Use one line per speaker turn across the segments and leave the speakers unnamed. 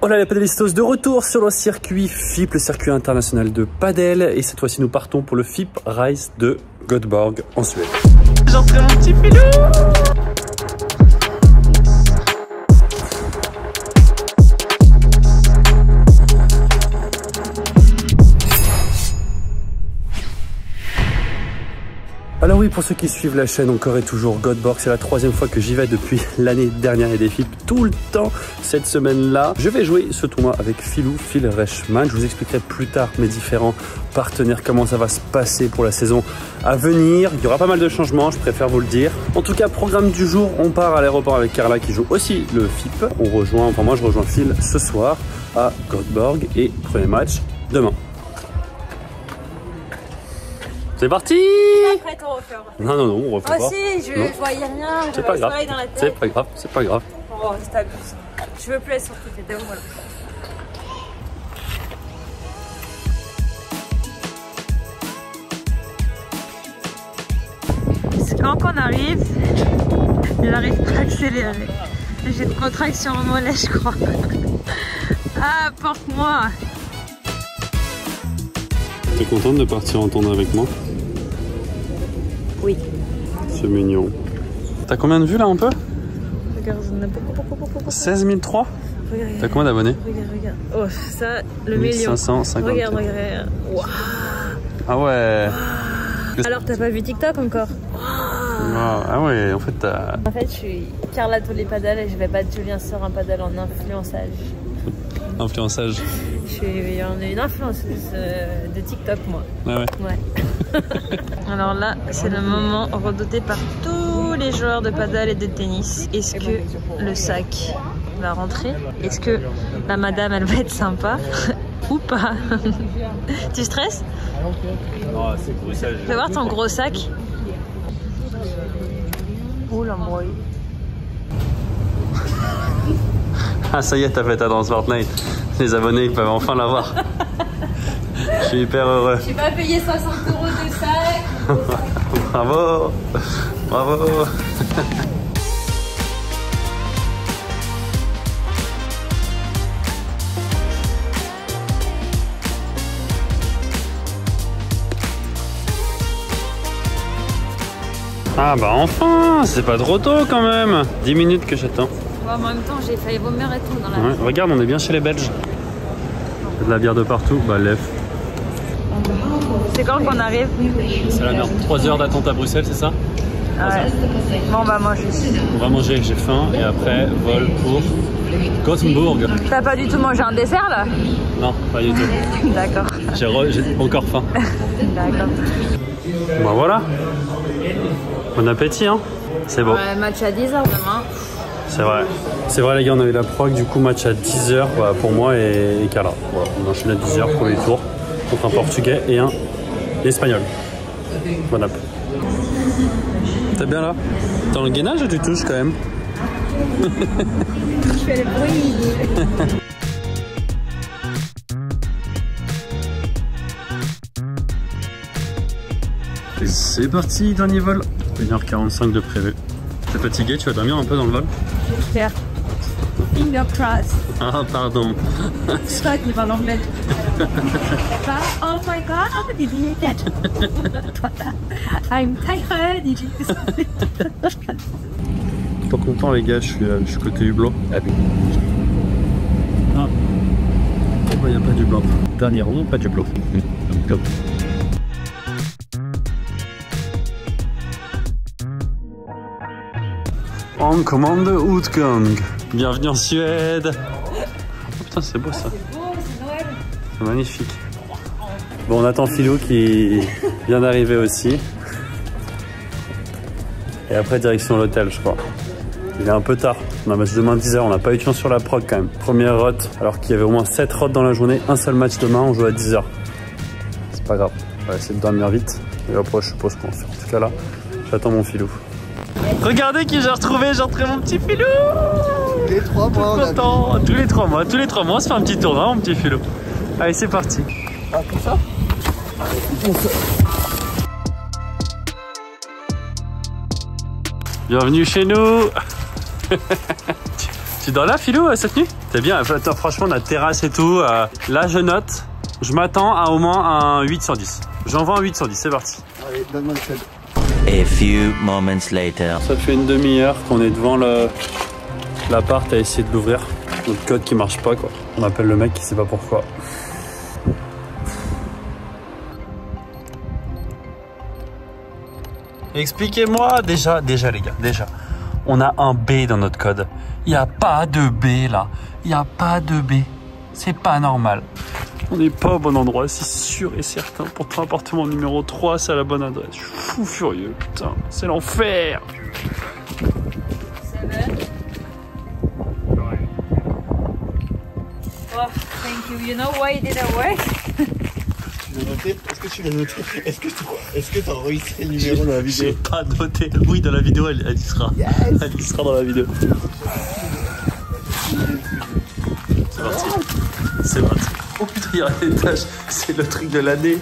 Hola les padelistos, de retour sur le circuit FIP, le circuit international de padel. Et cette fois-ci, nous partons pour le FIP Rise de Göteborg en Suède. J'entraîne mon petit filou. Alors oui, pour ceux qui suivent la chaîne encore et toujours, Göteborg, c'est la 3e fois que j'y vais depuis l'année dernière. Il y a des FIP tout le temps cette semaine-là. Je vais jouer ce tournoi avec Phil Rechman. Je vous expliquerai plus tard mes différents partenaires, comment ça va se passer pour la saison à venir. Il y aura pas mal de changements, je préfère vous le dire. En tout cas, programme du jour, on part à l'aéroport avec Carla qui joue aussi le FIP. Moi je rejoins Phil ce soir à Göteborg et premier match demain. C'est parti!
Après, t'en refaire.
Non, on refait pas.
Oh si, je voyais rien,
c'est pas grave.
Dans la tête.
C'est pas grave.
Oh, c'est abusé. Je veux plus être sur toutes les deux, voilà. Quand on arrive, il n'arrive pas à accélérer. J'ai une contraction au mollet, je crois. Ah, porte-moi!
T'es contente de partir en tournée avec moi?
Oui.
C'est mignon. T'as combien de vues là un peu?
Regarde, on a beaucoup.
16 003. T'as combien d'abonnés?
Regarde. Oh, ça, le million.
1550.
Regarde. Wow.
Ah ouais.
Alors, t'as pas vu TikTok encore?
Ah ouais, en fait t'as...
En fait, je suis Carla tous les padels et je vais battre Julien sur un padel en influençage.
Influençage.
Je suis une influenceuse de TikTok, moi.
Ah ouais.
Alors là, c'est le moment redouté par tous les joueurs de padel et de tennis. Est-ce que le sac va rentrer? Est-ce que la madame, elle va être sympa ou pas? Tu stresses?
Non, c'est Bruxelles.
Fais voir ton gros sac. Oh l'embrouille.
Ah ça y est, t'as fait ta danse Fortnite. Les abonnés ils peuvent enfin l'avoir. Je suis hyper heureux.
J'ai pas payé 60 € de sac.
Bravo. Ah bah enfin, c'est pas trop tôt quand même. 10 minutes que j'attends.
En même temps, j'ai failli vomir et tout dans la...
Ouais, regarde, on est bien chez les Belges. Il y a de la bière de partout. Bah lève.
C'est quand qu'on arrive?
C'est la merde. 3 heures d'attente à Bruxelles, c'est ça?
Ouais. Bon, on va manger.
On va manger, j'ai faim. Et après, vol pour Göteborg.
T'as pas du tout mangé un dessert là?
Non, pas du tout.
D'accord.
J'ai encore faim.
D'accord.
Bah voilà. Bon appétit, hein. C'est beau.
Ouais, match à 10h demain.
C'est vrai les gars, on a eu la prog, du coup match à 10h pour moi et Carla. Voilà, on enchaîne à 10h pour les tours contre un Portugais et un Espagnol. Bon app. T'es bien là? T'es dans le gainage ou tu touches quand même?
Je fais le bruit.
Et c'est parti, dernier vol. 1h45 de prévu. T'es fatigué, tu vas dormir un peu dans le vol?
J'espère. Finger crossed.
Ah pardon.
C'est toi qui parles anglais. Oh my god, did you hear that? I'm tired, did you?
Pas content les gars, je suis côté hublot. Ah, il n'y a pas du blanc. Dernier rond, pas du blanc. En commande Utgang. Bienvenue en Suède. Oh, putain, c'est beau ça.
C'est beau, c'est Noël.
C'est magnifique. Bon, on attend Philou qui vient d'arriver aussi. Et après, direction l'hôtel, je crois. Il est un peu tard. On a un match demain 10h. On n'a pas eu de chance sur la prog quand même. Première rot, alors qu'il y avait au moins 7 rots dans la journée. Un seul match demain, on joue à 10h. C'est pas grave. On va essayer de dormir vite. Et après, je suppose qu'on fait. En tout cas, là, j'attends mon Philou. Regardez qui j'ai retrouvé mon petit Philou.
Tous les 3 mois, on
content. Tous les 3 mois, on se fait un petit tour, hein, mon petit Philou. Allez, c'est parti.
Ah, comme ça?
Bienvenue chez nous. Tu dors là, Philou, cette nuit? C'est bien, franchement, la terrasse et tout. Là, je note, je m'attends à au moins un 8 sur 10. J'envoie un 8 sur 10, c'est parti.
Allez, donne-moi le code.
A few moments later.
Ça fait une demi-heure qu'on est devant l'appart à essayer de l'ouvrir. Notre code qui marche pas, quoi. On appelle le mec qui sait pas pourquoi. Expliquez-moi déjà les gars, on a un B dans notre code. Il n'y a pas de B là, il n'y a pas de B. C'est pas normal. On n'est pas au bon endroit, c'est sûr et certain. Pourtant, appartement numéro 3, c'est à la bonne adresse. Je suis fou furieux, putain, c'est l'enfer.
Oh, thank you. You know why it didn't work?
Tu l'as noté? Est-ce que tu l'as noté? Est-ce que tu as enregistré le numéro dans la vidéo?
J'ai pas noté. Oui, dans la vidéo, elle y sera. Yes. Elle y sera dans la vidéo. C'est parti. C'est parti. Oh putain, il y a un étage. C'est le truc de l'année.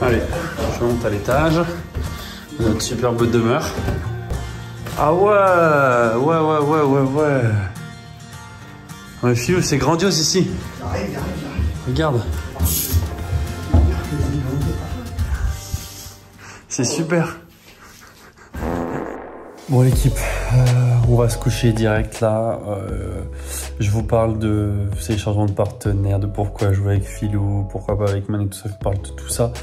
Allez, je monte à l'étage. Notre superbe demeure. Ah ouais. Ouais, Philou, c'est grandiose ici. Regarde. C'est super. Bon l'équipe, on va se coucher direct là. Je vous parle de ces changements de partenaires, de pourquoi jouer avec Philou, pourquoi pas avec Man et tout ça. Je vous parle de tout ça.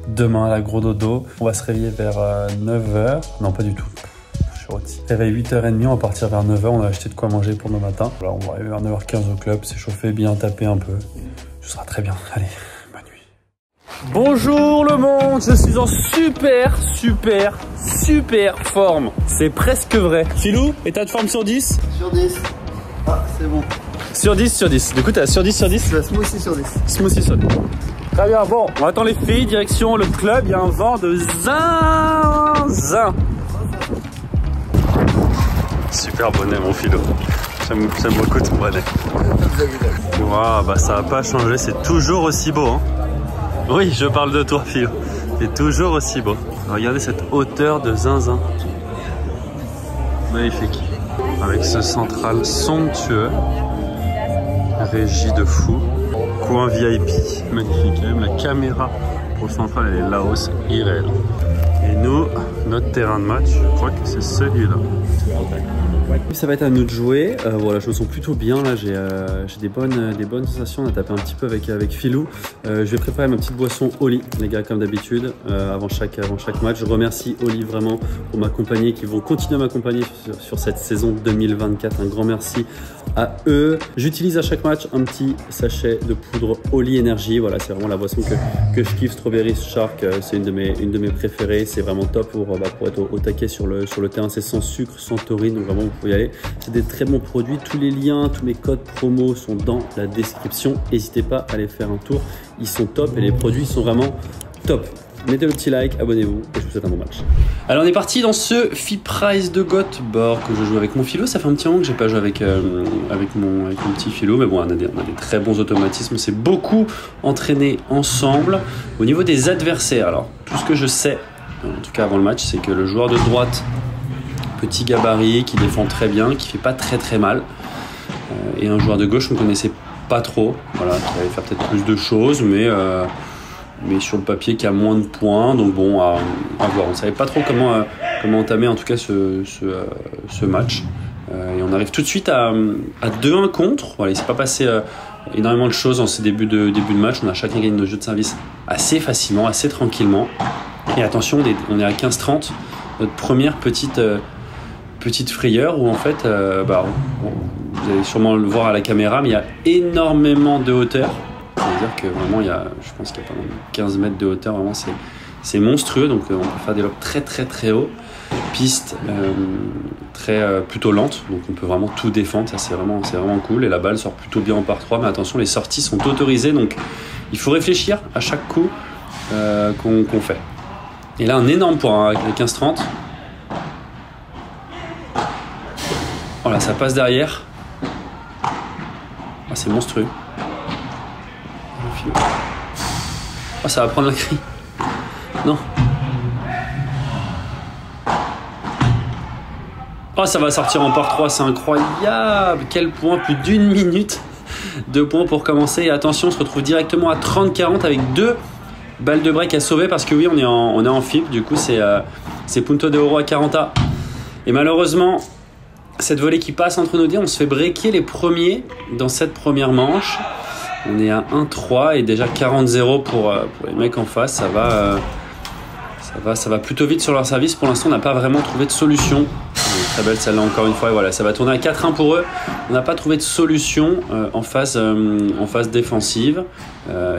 Demain, la gros dodo. On va se réveiller vers 9h. Non, pas du tout. Réveil 8h30, on va partir vers 9h, on a acheté de quoi manger pour demain matin. Voilà, on va arriver vers 9h15 au club, s'échauffer, bien taper un peu. Ce sera très bien. Allez, bonne nuit. Bonjour le monde, je suis en super forme. C'est presque vrai. Philou, état de forme sur 10?
Sur 10. Ah, c'est bon.
Sur 10. Du coup, t'as sur 10 sur 10?
C'est la smoothie sur 10.
Smoothie sur 10. Très bien, bon, on attend les filles, direction le club, il y a un vent de zinzin. Super bonnet mon Philo. J'aime beaucoup ton bonnet. Waouh, bah ça n'a pas changé, c'est toujours aussi beau. Hein. Oui, je parle de toi Philo. C'est toujours aussi beau. Regardez cette hauteur de zinzin. Magnifique. Avec ce central somptueux. Régie de fou. Coin VIP. Magnifique. Même la caméra pour le central, elle est là-haut, c'est irréel. Et nous, notre terrain de match, je crois que c'est celui-là. Ça va être à nous de jouer. Voilà, je me sens plutôt bien là. J'ai des bonnes sensations. On a tapé un petit peu avec Philou. Je vais préparer ma petite boisson Oli, les gars, comme d'habitude, avant chaque match. Je remercie Oli vraiment pour m'accompagner, qui vont continuer à m'accompagner sur cette saison 2024. Un grand merci à eux. J'utilise à chaque match un petit sachet de poudre Oli Energy. Voilà, c'est vraiment la boisson que je kiffe. Strawberry Shark, c'est une de mes préférées. C'est vraiment top pour être au taquet sur le terrain. C'est sans sucre, sans taurine, donc vraiment vous pouvez y aller. C'est des très bons produits. Tous les liens, tous mes codes promo sont dans la description. N'hésitez pas à aller faire un tour. Ils sont top et les produits sont vraiment top. Mettez le petit like, abonnez-vous et je vous souhaite un bon match. Alors on est parti dans ce FIPRISE de Göteborg que je joue avec mon Philo. Ça fait un petit moment que j'ai pas joué avec mon petit Philo, mais bon, on a des très bons automatismes. On s'est beaucoup entraîné ensemble. Au niveau des adversaires, alors tout ce que je sais, en tout cas avant le match, c'est que le joueur de droite, petit gabarit, qui défend très bien, qui fait pas très mal, et un joueur de gauche qu'on connaissait pas trop, voilà, qui allait faire peut-être plus de choses, mais sur le papier qui a moins de points, donc bon, à voir. On savait pas trop comment entamer en tout cas ce match, et on arrive tout de suite à 2-1 contre. Voilà, il s'est pas passé énormément de choses dans ces débuts de match. On a chacun gagné nos jeux de service assez facilement, assez tranquillement, et attention, on est à 15-30, notre première petite frayeur où en fait, vous allez sûrement le voir à la caméra, mais il y a énormément de hauteur. C'est-à-dire que vraiment, je pense qu'il y a pas loin de 15 mètres de hauteur, vraiment c'est monstrueux, donc on peut faire des lobes très haut, piste plutôt lente, donc on peut vraiment tout défendre, ça c'est vraiment cool, et la balle sort plutôt bien en par 3, mais attention, les sorties sont autorisées, donc il faut réfléchir à chaque coup qu'on fait. Et là, un énorme point avec les 15-30. Voilà, ça passe derrière. Ah, c'est monstrueux. Oh, ça va prendre la grille. Non. Oh, ça va sortir en par 3, c'est incroyable. Quel point, plus d'1 minute. 2 points pour commencer. Et attention, on se retrouve directement à 30-40 avec 2 balles de break à sauver parce que oui, on est en FIP. Du coup, c'est Punto de Oro à 40A. Et malheureusement, cette volée qui passe entre nos dés, on se fait breaker les premiers dans cette première manche. On est à 1-3 et déjà 40-0 pour les mecs en face. Ça va plutôt vite sur leur service. Pour l'instant, on n'a pas vraiment trouvé de solution. Très belle celle-là encore une fois. Et voilà, ça va tourner à 4-1 pour eux. On n'a pas trouvé de solution en phase défensive.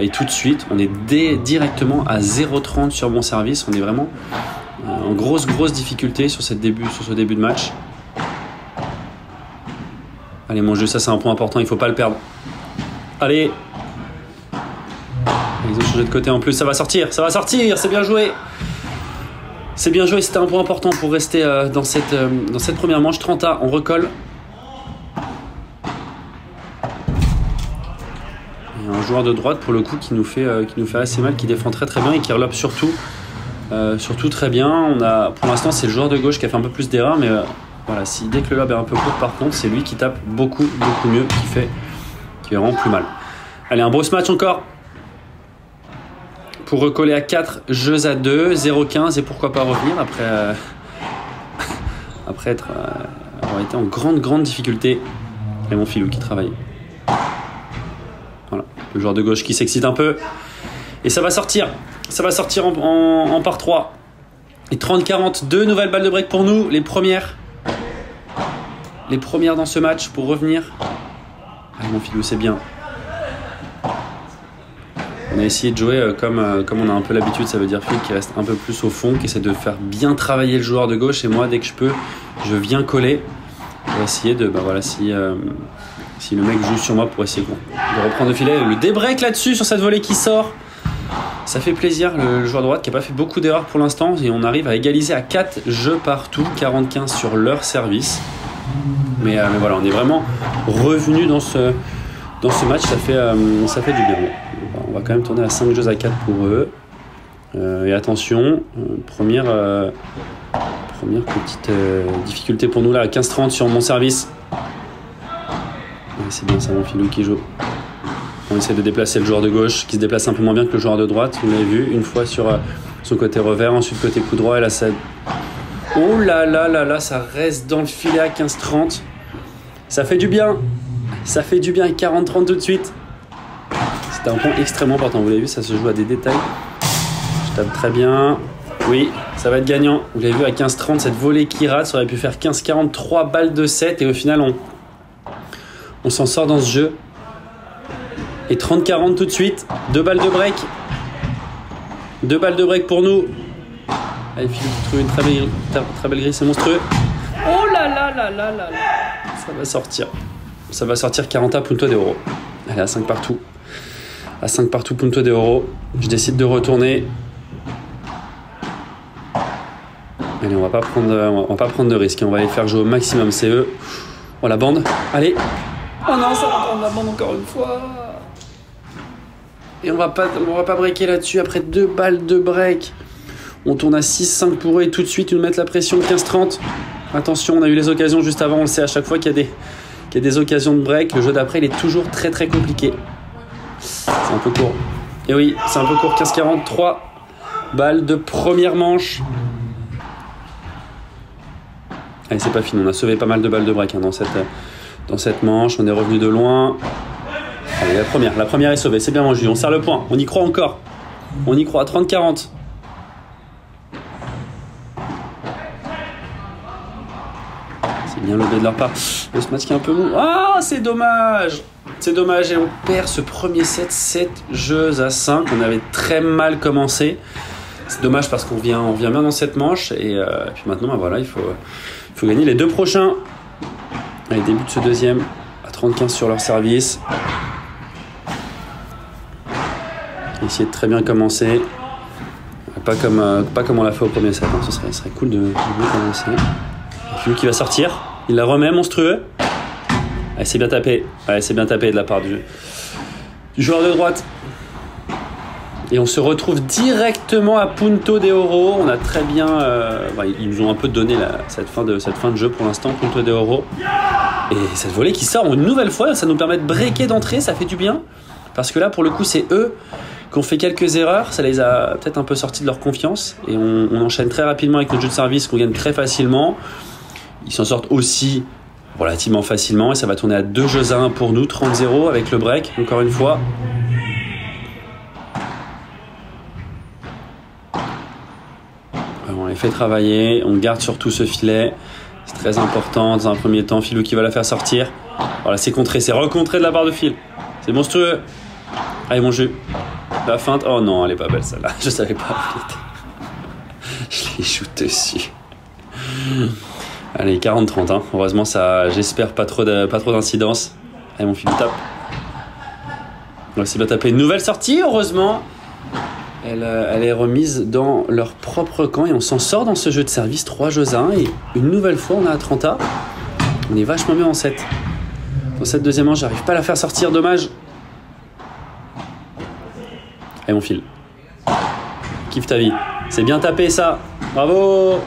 Et tout de suite, on est directement à 0-30 sur mon service. On est vraiment en grosse difficulté sur ce début de match. Allez mon jeu, ça c'est un point important, il ne faut pas le perdre. Allez. Ils ont changé de côté en plus, ça va sortir, c'est bien joué. C'est bien joué, c'était un point important pour rester dans cette première manche. 30A, on recolle. Il y a un joueur de droite pour le coup qui nous fait assez mal, qui défend très bien et qui relope surtout très bien. Pour l'instant c'est le joueur de gauche qui a fait un peu plus d'erreurs, mais voilà, dès que le lob est un peu court par contre, c'est lui qui tape beaucoup mieux, qui est vraiment plus mal. Allez, un beau match encore pour recoller à 4 jeux à 2, 0-15 et pourquoi pas revenir après avoir été en grande difficulté. Et mon filou qui travaille. Voilà, le joueur de gauche qui s'excite un peu et ça va sortir en par 3 et 30-40, 2 nouvelles balles de break pour nous, les premières dans ce match pour revenir. Allez mon filou, c'est bien. On a essayé de jouer comme on a un peu l'habitude, ça veut dire Phil qui reste un peu plus au fond, qui essaie de faire bien travailler le joueur de gauche et moi dès que je peux, je viens coller pour essayer de, si le mec joue sur moi pour essayer de reprendre le filet. Le débreak là-dessus sur cette volée qui sort, ça fait plaisir. Le joueur de droite qui n'a pas fait beaucoup d'erreurs pour l'instant et on arrive à égaliser à 4 jeux partout, 40-15 sur leur service. Mais voilà, on est vraiment revenu dans ce match, ça fait du bien. On va quand même tourner à 5 jeux à 4 pour eux. Et attention, première petite difficulté pour nous là, à 15-30 sur mon service. C'est bien ça, mon filou qui joue. On essaie de déplacer le joueur de gauche qui se déplace un peu moins bien que le joueur de droite. Vous l'avez vu, une fois sur son côté revers, ensuite côté coup droit. Et là, ça... Oh là, ça reste dans le filet à 15-30. Ça fait du bien. Ça fait du bien. 40-30 tout de suite. C'était un point extrêmement important. Vous l'avez vu, ça se joue à des détails. Je tape très bien. Oui, ça va être gagnant. Vous l'avez vu à 15-30, cette volée qui rate. Ça aurait pu faire 15-40, 3 balles de 7. Et au final, on s'en sort dans ce jeu. Et 30-40 tout de suite. 2 balles de break. 2 balles de break pour nous. Allez, Philippe, trouve une très belle grille, c'est monstrueux. Oh là là. Ça va sortir. Ça va sortir 40 à Punto de Oro. Allez, à 5 partout. À 5 partout, Punto de Oro. Je décide de retourner. Allez, on va pas prendre de risque. On va les faire jouer au maximum. C'est eux. Oh, la bande. Allez. Oh non, ça va prendre la bande encore une fois. Et on va pas breaker là-dessus. Après 2 balles de break. On tourne à 6-5 pour eux et tout de suite, ils nous mettent la pression. 15-30. Attention, on a eu les occasions juste avant. On le sait à chaque fois qu'il y a des occasions de break. Le jeu d'après, il est toujours très compliqué. C'est un peu court. Et oui, c'est un peu court. 15-40, 3 balles de première manche. Allez, c'est pas fini. On a sauvé pas mal de balles de break dans cette manche. On est revenu de loin. Allez, la première est sauvée. C'est bien mangé. On serre le point. On y croit encore. On y croit. 30-40. Bien levé de leur part. Le match qui est un peu mou. Ah, c'est dommage. C'est dommage. Et on perd ce premier set. 7 jeux à 5. On avait très mal commencé. C'est dommage parce qu'on vient bien dans cette manche. Et puis maintenant, voilà, il faut gagner les 2 prochains. Allez, début de ce deuxième. À 30-15 sur leur service. Essayer de très bien commencer. Pas comme on l'a fait au premier set. Ce serait cool de bien commencer. Philou qui va sortir. Il la remet, monstrueux. Allez, c'est bien tapé. Allez, c'est bien tapé de la part du joueur de droite. Et on se retrouve directement à Punto de Oro. On a très bien... ils nous ont un peu donné cette fin de jeu pour l'instant, Punto de Oro. Et cette volée qui sort une nouvelle fois, ça nous permet de breaker d'entrée, ça fait du bien. Parce que là, pour le coup, c'est eux qui ont fait quelques erreurs. Ça les a peut-être un peu sortis de leur confiance. Et on enchaîne très rapidement avec notre jeu de service qu'on gagne très facilement. Ils s'en sortent aussi relativement facilement. Et ça va tourner à 2 jeux à 1 pour nous, 30-0 avec le break, encore une fois. On les fait travailler, on garde surtout ce filet. C'est très important dans un premier temps. Filou qui va la faire sortir. Voilà, c'est contré, c'est recontré de la barre de fil. C'est monstrueux. Allez, mon jeu. La feinte. Oh non, elle est pas belle celle-là. Je savais pas. Je l'ai shooté dessus. Allez, 40-30. Hein. Heureusement, ça, j'espère pas trop d'incidence. Allez, mon Filou tape. On va essayer de taper une nouvelle sortie, heureusement. Elle est remise dans leur propre camp et on s'en sort dans ce jeu de service. 3 jeux à 1 et une nouvelle fois, on a à 30A. On est vachement mieux en 7. Dans cette deuxième manche, j'arrive pas à la faire sortir, dommage. Allez, mon fil. Kiffe ta vie. C'est bien tapé, ça. Bravo.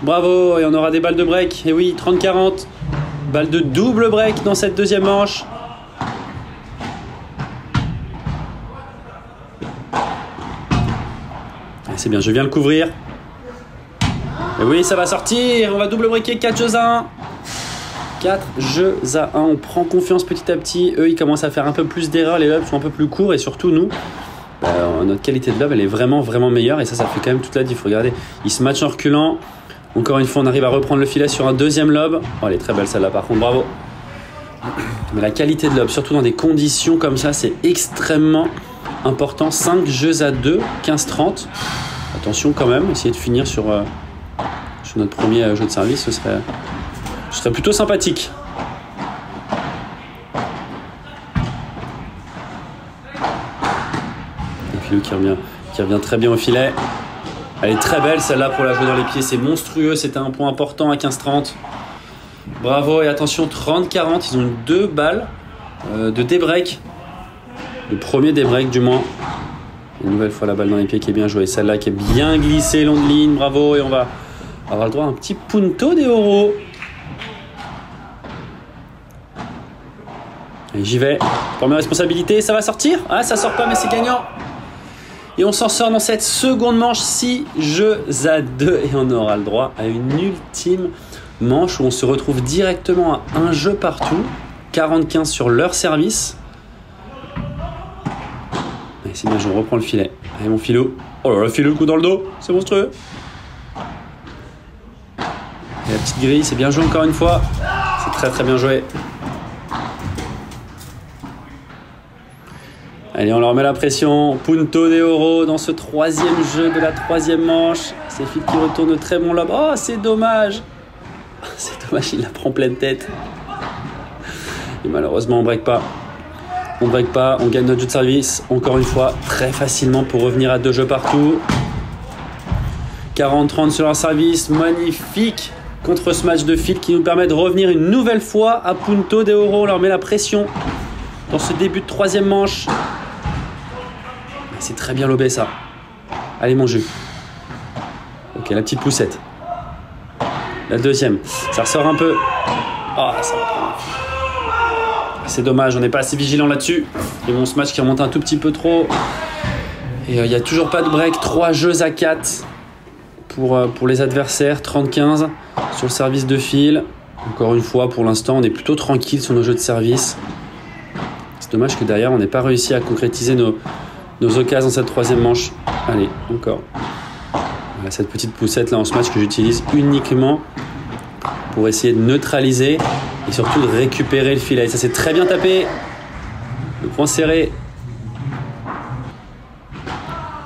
Bravo. Et on aura des balles de break. Et oui, 30-40. Balle de double break dans cette deuxième manche. C'est bien, je viens le couvrir. Et oui, ça va sortir. On va double breaker 4 jeux à 1. 4 jeux à 1. On prend confiance petit à petit. Eux, ils commencent à faire un peu plus d'erreurs. Les lobs sont un peu plus courts. Et surtout, nous, notre qualité de lob, elle est vraiment, vraiment meilleure. Et ça fait quand même toute la diff. Regardez, ils se matchent en reculant. Encore une fois, on arrive à reprendre le filet sur un deuxième lob. Oh, elle est très belle celle-là, par contre. Bravo. Mais la qualité de lob, surtout dans des conditions comme ça, c'est extrêmement important. 5 jeux à 2, 15-30. Attention quand même, essayer de finir sur notre premier jeu de service, ce serait plutôt sympathique. Et puis Filou qui revient très bien au filet. Elle est très belle celle-là pour la jouer dans les pieds, c'est monstrueux, c'était un point important à 15-30. Bravo et attention, 30-40, ils ont 2 balles de débreak. Le premier débreak du moins. Une nouvelle fois la balle dans les pieds qui est bien jouée. Celle-là qui est bien glissée, longue ligne, bravo. Et on va avoir le droit à un petit Punto de Oro. Allez, j'y vais. Première responsabilité, ça va sortir. Ah, ça sort pas, mais c'est gagnant. Et on s'en sort dans cette seconde manche, 6 jeux à 2. Et on aura le droit à une ultime manche où on se retrouve directement à 1 jeu partout. 40-15 sur leur service. C'est bien, je reprends le filet. Allez, mon Filou. Oh là là, Filou, le coup dans le dos. C'est monstrueux. Et la petite grille, c'est bien joué encore une fois. C'est très très bien joué. Allez, on leur met la pression. Punto de Oro dans ce 3e jeu de la 3e manche. C'est Phil qui retourne de très bon lob. Oh, c'est dommage. C'est dommage, il la prend pleine tête. Et malheureusement, on break pas. On break pas, on gagne notre jeu de service, encore une fois, très facilement pour revenir à 2 jeux partout. 40-30 sur leur service, magnifique contre ce match de fil qui nous permet de revenir une nouvelle fois à Punto de Oro. On leur met la pression dans ce début de 3e manche. C'est très bien lobé ça. Allez mon jeu. Ok, la petite poussette. La deuxième, ça ressort un peu. Oh, ça va prendre. C'est dommage, on n'est pas assez vigilant là-dessus. Et bon, ce match qui remonte un tout petit peu trop. Et il n'y a toujours pas de break. 3 jeux à 4 pour les adversaires. 30-15 sur le service de fil. Encore une fois, pour l'instant, on est plutôt tranquille sur nos jeux de service. C'est dommage que derrière, on n'ait pas réussi à concrétiser nos occasions dans cette 3e manche. Allez, encore. Voilà, cette petite poussette là en ce match que j'utilise uniquement pour essayer de neutraliser et surtout de récupérer le filet. Ça s'est très bien tapé. Le point serré.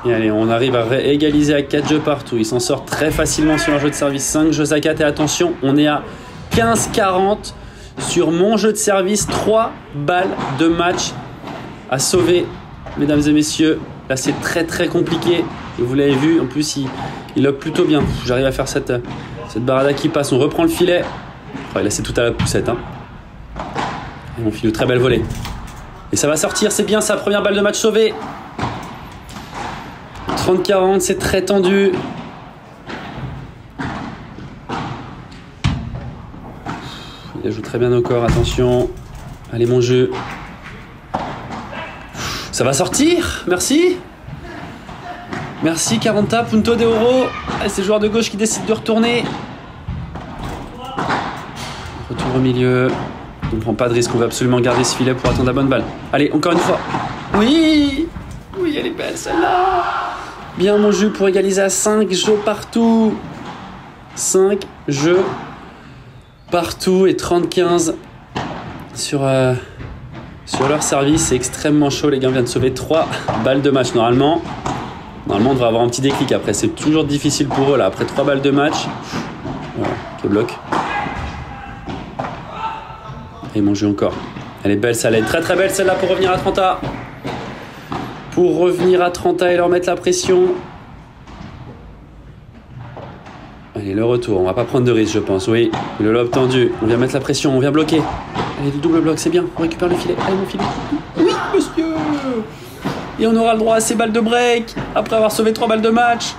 Et allez, on arrive à égaliser à 4 jeux partout. Ils s'en sortent très facilement sur un jeu de service. 5 jeux à 4 et attention, on est à 15-40 sur mon jeu de service. 3 balles de match à sauver, mesdames et messieurs. Là, c'est très très compliqué. Et vous l'avez vu, en plus, il lobe plutôt bien. J'arrive à faire cette barada qui passe. On reprend le filet. Oh, là, c'est tout à la poussette. Hein. Et mon Filou, très belle volée. Et ça va sortir, c'est bien sa première balle de match sauvée. 30-40, c'est très tendu. Il joue très bien au corps, attention. Allez mon jeu. Ça va sortir, merci. Merci Caranta, Punto de Oro. C'est le joueur de gauche qui décide de retourner. Retour au milieu. On ne prend pas de risque, on va absolument garder ce filet pour attendre la bonne balle. Allez, encore une fois. Oui, oui, elle est belle celle-là. Bien mon jeu pour égaliser à 5 jeux partout. 5 jeux partout et 30-15 sur leur service. C'est extrêmement chaud, les gars. On vient de sauver 3 balles de match. Normalement, on devrait avoir un petit déclic après. C'est toujours difficile pour eux là. Après 3 balles de match. Voilà, quel bloc. Et mon jeu encore. Elle est belle, ça l'aide. Très très belle celle-là pour revenir à 30A. Pour revenir à 30A et leur mettre la pression. Allez, le retour. On va pas prendre de risque, je pense. Oui, le lob tendu. On vient mettre la pression, on vient bloquer. Allez, le double bloc, c'est bien. On récupère le filet. Allez, mon filet. Oui, monsieur. Et on aura le droit à ces balles de break. Après avoir sauvé 3 balles de match.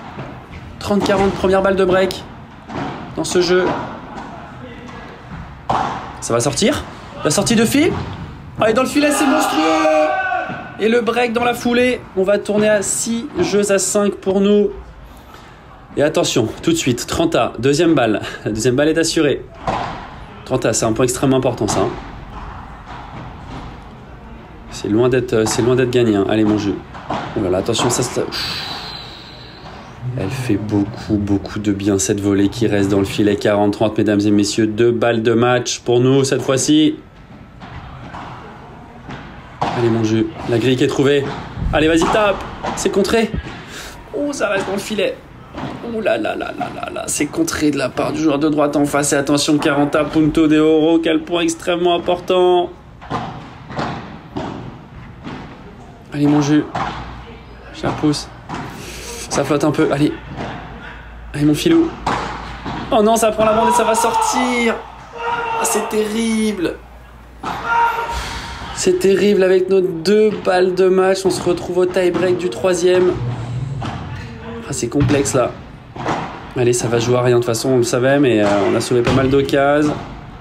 30-40, première balle de break. Dans ce jeu. Ça va sortir. La sortie de fil. Allez, dans le filet, c'est monstrueux. Et le break dans la foulée. On va tourner à 6 jeux à 5 pour nous. Et attention, tout de suite, 30A, deuxième balle. La deuxième balle est assurée. 30A, c'est un point extrêmement important, ça. C'est loin d'être gagné. Hein. Allez, mon jeu. Oh là là, attention, ça... Elle fait beaucoup de bien, cette volée qui reste dans le filet. 40-30, mesdames et messieurs. 2 balles de match pour nous, cette fois-ci. Allez, mon jeu. La grille qui est trouvée. Allez, vas-y, tape. C'est contré. Oh, ça reste dans le filet. Oh là là là là là là. C'est contré de la part du joueur de droite en face. Et attention, Caranta, Punto de Oro. Quel point extrêmement important. Allez, mon jeu. Je la pousse. Ça flotte un peu. Allez. Allez, mon filou. Oh non, ça prend la bande et ça va sortir. Ah, c'est terrible. C'est terrible avec nos 2 balles de match. On se retrouve au tie-break du 3e. Ah, c'est complexe là. Allez, ça va jouer à rien. De toute façon, on le savait, mais on a sauvé pas mal d'occasions.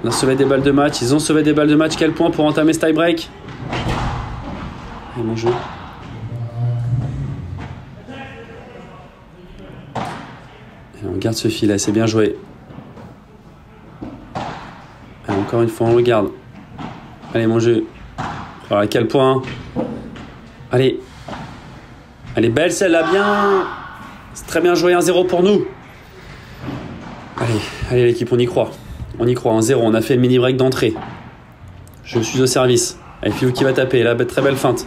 On a sauvé des balles de match. Ils ont sauvé des balles de match. Quel point pour entamer ce tie-break? Allez, mon jeu. Et on garde ce filet. C'est bien joué. Allez, encore une fois, on le garde. Allez, mon jeu. Voilà, quel point. Allez. Elle est belle celle-là, bien. C'est très bien joué, 1-0 pour nous. Allez l'équipe, on y croit. On y croit, 1-0, on a fait le mini-break d'entrée. Je suis au service. Allez, Filou qui va taper, là, très belle feinte.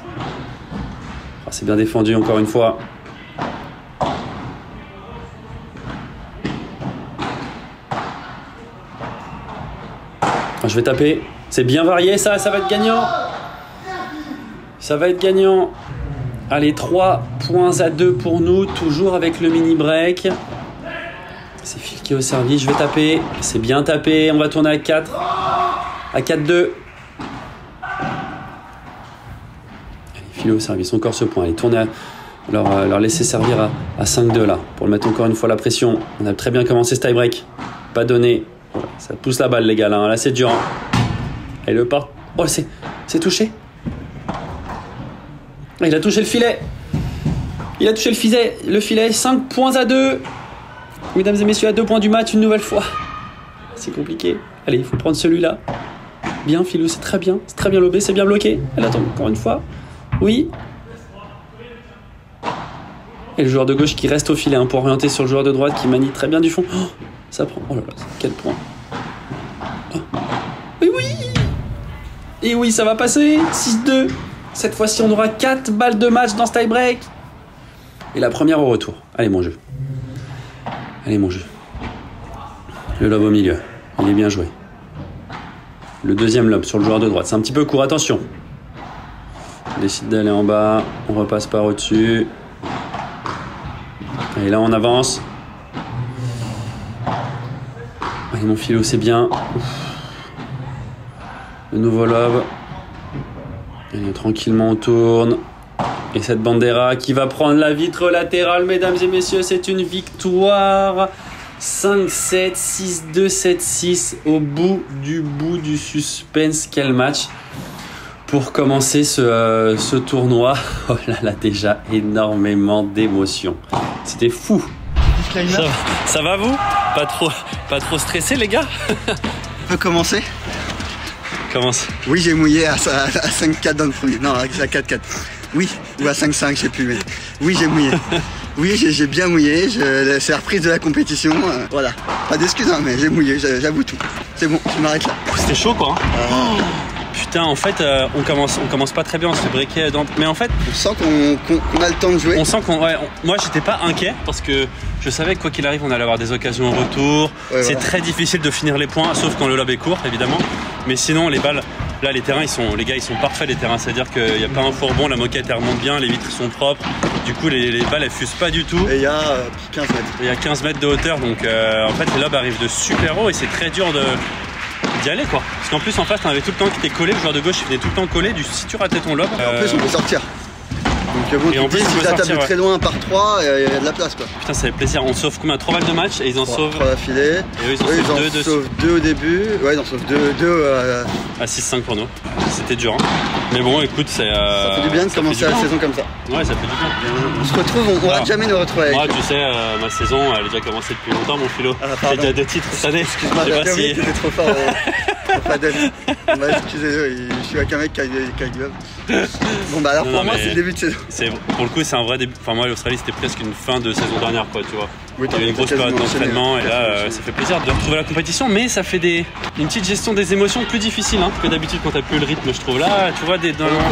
Oh, c'est bien défendu encore une fois. Oh, je vais taper. C'est bien varié ça va être gagnant. Ça va être gagnant. Allez, 3 points à 2 pour nous, toujours avec le mini-break. C'est Phil qui est au service, je vais taper. C'est bien tapé, on va tourner à 4. À 4-2. Allez, Phil au service, encore ce point. Allez, tourner à... leur laisser servir à 5-2 là, pour le mettre encore une fois la pression. On a très bien commencé ce tie-break. Pas donné. Voilà, ça pousse la balle les gars, là c'est dur. Et le part... Oh, c'est touché. Il a touché le filet. Il a touché le filet. 5 points à 2. Mesdames et messieurs, à 2 points du match, une nouvelle fois. C'est compliqué. Allez, il faut prendre celui-là. Bien, Philou, c'est très bien. C'est très bien lobé, c'est bien bloqué. Elle attend encore une fois. Oui. Et le joueur de gauche qui reste au filet pour orienter sur le joueur de droite qui manie très bien du fond. Oh, ça prend. Oh là là, quel point. Oh. Et oui. Et oui, ça va passer. 6-2. Cette fois-ci, on aura 4 balles de match dans ce tie-break. Et la première au retour. Allez, mon jeu. Allez, mon jeu. Le lob au milieu. Il est bien joué. Le deuxième lob sur le joueur de droite. C'est un petit peu court. Attention. On décide d'aller en bas. On repasse par au-dessus. Et là, on avance. Allez, mon filou, c'est bien. Le nouveau lob. Allez, tranquillement, on tourne. Et cette bandera qui va prendre la vitre latérale, mesdames et messieurs, c'est une victoire. 5-7, 6-2, 7-6 au bout du suspense. Quel match pour commencer ce tournoi. Oh là là, déjà énormément d'émotions. C'était fou. Ça va vous? Pas trop stressé les gars?
On peut commencer?
Commence.
Oui, j'ai mouillé à 5-4 dans le premier. Non, à 4-4. Oui, ou à 5-5, je sais plus. Mais oui, j'ai mouillé. Oui, j'ai bien mouillé. C'est la reprise de la compétition. Voilà. Pas d'excuses, hein, mais j'ai mouillé. J'avoue tout. C'est bon, je m'arrête là.
C'était chaud quoi. Hein. Putain, en fait, on commence pas très bien, on se fait briquer. Mais en fait,
on sent qu'on a le temps de jouer.
On sent moi, j'étais pas inquiet parce que je savais que quoi qu'il arrive, on allait avoir des occasions au retour. Ouais, c'est très difficile de finir les points, sauf quand le lob est court, évidemment. Mais sinon, les balles, là, les terrains, les gars, ils sont parfaits, les terrains. C'est-à-dire qu'il n'y a pas un fourbon, la moquette, elle remonte bien, les vitres sont propres. Du coup, les balles, elles fusent pas du tout.
Et il y a 15 mètres.
Il y a 15 mètres de hauteur, donc en fait, les lobes arrivent de super haut et c'est très dur d'y aller quoi. Parce qu'en plus en face t'en avais tout le temps qui était collé, le joueur de gauche il venait tout le temps collé, si tu ratais ton lob.
En plus on peut sortir. Donc bon, et en plus si tu la tapes de très loin par 3, il y a de la place quoi.
Putain ça fait plaisir, on sauve combien? 3 balles de match et ils en sauvent
3 d'affilée.
Et eux ils en sauvent 2
au début. Ouais ils en sauvent 2
à 6-5 pour nous. C'était dur hein. Mais bon écoute ça
fait du bien de commencer la saison comme ça.
Ouais ça fait du bien.
On se retrouve, on va jamais nous retrouver avec.
Moi tu sais ma saison elle a déjà commencé depuis longtemps mon philo. J'ai déjà 2 titres cette année.
Excuse-moi, j'ai oublié que t'étais trop fort au padel. Excusez-moi, je suis avec un mec qui a du love. Bon bah alors pour moi c'est le début de saison.
Pour le coup c'est un vrai début. Enfin moi l'Australie c'était presque une fin de saison dernière quoi tu vois.
Oui,
il y a eu une grosse période d'entraînement et là ça fait plaisir de retrouver la compétition, mais ça fait une petite gestion des émotions plus difficile hein, que d'habitude quand t'as plus le rythme je trouve. Là tu vois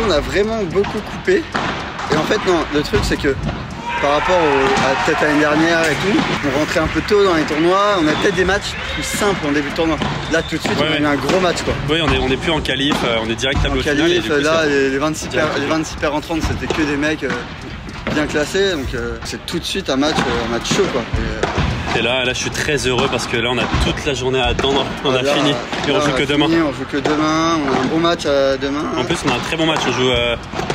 on a vraiment beaucoup coupé et en fait non le truc c'est que par rapport à peut-être l'année dernière et tout, on rentrait un peu tôt dans les tournois, on a peut-être des matchs plus simples en début de tournoi. Là tout de suite on a eu un gros match quoi.
Oui on est plus en qualif, on est direct tableau final. Et
là les 26 paires entrantes c'était que des mecs bien classés, donc c'est tout de suite un match chaud quoi.
Et là je suis très heureux parce que là on a toute la journée à attendre, on a fini et on joue que demain.
On joue que demain, on a un bon match demain.
En plus on a un très bon match, on joue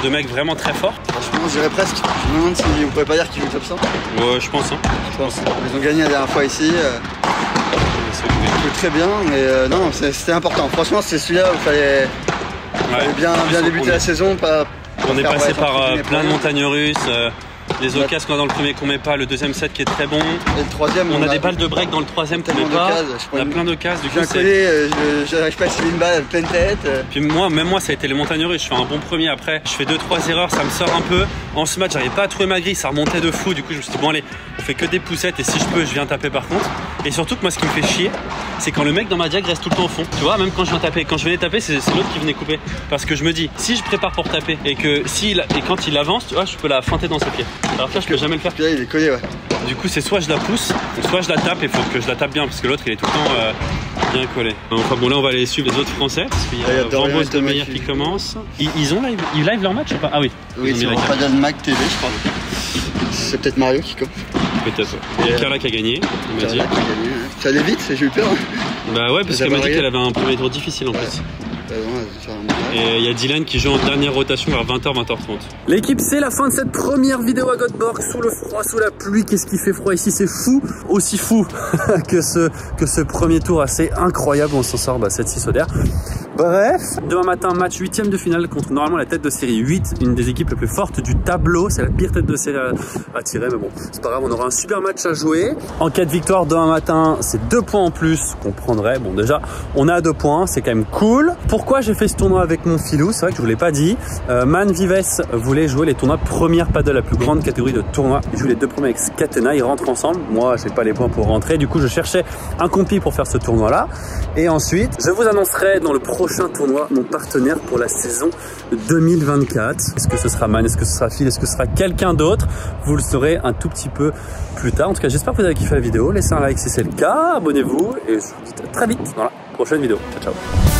deux mecs vraiment très forts.
Franchement je dirais presque, je me demande si on pourrait pas dire qu'ils jouent top 100.
Ouais je pense hein.
Ils ont gagné la dernière fois ici. Ils jouent très bien mais non c'était important. Franchement c'est celui-là où il fallait bien débuter la saison.
On est passé par plein de montagnes russes. Les occasions qu'on a dans le premier qu'on met pas, le deuxième set qui est très bon.
Et le troisième,
on a des balles de break dans le troisième qu'on met pas. On a plein d'occasions. Du coup,
j'arrive pas à tirer une balle à pleine tête.
Puis même moi, ça a été les montagnes russes. Je fais un bon premier après. Je fais 2-3 erreurs, ça me sort un peu. En ce match, j'arrivais pas à trouver ma grille, ça remontait de fou. Du coup, je me suis dit, bon, allez, on fait que des poussettes et si je peux, je viens taper par contre. Et surtout que moi, ce qui me fait chier, c'est quand le mec dans ma diag reste tout le temps au fond. Tu vois, même quand je viens taper, quand je venais taper, c'est l'autre qui venait couper. Parce que je me dis, si je prépare pour taper et quand il avance, tu vois, je peux la feinter dans ses pieds. Alors que là, je peux jamais le faire.
Là, il est collé, ouais.
Du coup, c'est soit je la pousse, soit je la tape et il faut que je la tape bien parce que l'autre, il est tout le temps bien collé. Enfin bon, là, on va aller suivre les autres Français parce qu'il y a Rambos de Meyer qui commence. Ils ont live leur match ou pas? Ah oui.
Oui, c'est Padel Mag TV, je crois. C'est peut-être Mario qui commence.
Peut-être. Et il y a Carla qui a gagné, on m'a dit.
Ça allait vite, j'ai eu peur.
Bah ouais, parce qu'elle m'a dit qu'elle avait un premier tour difficile en plus. Et il y a Dylan qui joue en dernière rotation vers 20h, 20h30. L'équipe, c'est la fin de cette première vidéo à Göteborg. Sous le froid, sous la pluie, qu'est-ce qui fait froid ici? C'est fou, aussi fou que ce premier tour assez incroyable. On s'en sort 7-6 au der. Bref, demain matin, match 8ème de finale contre normalement la tête de série 8, une des équipes les plus fortes du tableau. C'est la pire tête de série à tirer, mais bon, c'est pas grave, on aura un super match à jouer. En cas de victoire demain matin, c'est 2 points en plus qu'on prendrait. Bon, déjà, on a 2 points, c'est quand même cool. Pourquoi j'ai fait ce tournoi avec mon filou? C'est vrai que je vous l'ai pas dit. Man Vives voulait jouer les tournois première paddle, la plus grande catégorie de tournois. Il joue les 2 premiers avec Scatena, ils rentrent ensemble. Moi, j'ai pas les points pour rentrer. Du coup, je cherchais un compi pour faire ce tournoi-là. Et ensuite, je vous annoncerai dans le prochain tournoi mon partenaire pour la saison 2024. Est-ce que ce sera Man? Est-ce que ce sera Phil? Est-ce que ce sera quelqu'un d'autre? Vous le saurez un tout petit peu plus tard. En tout cas, j'espère que vous avez kiffé la vidéo. Laissez un like si c'est le cas. Abonnez-vous et je vous dis à très vite dans la prochaine vidéo. Ciao, ciao.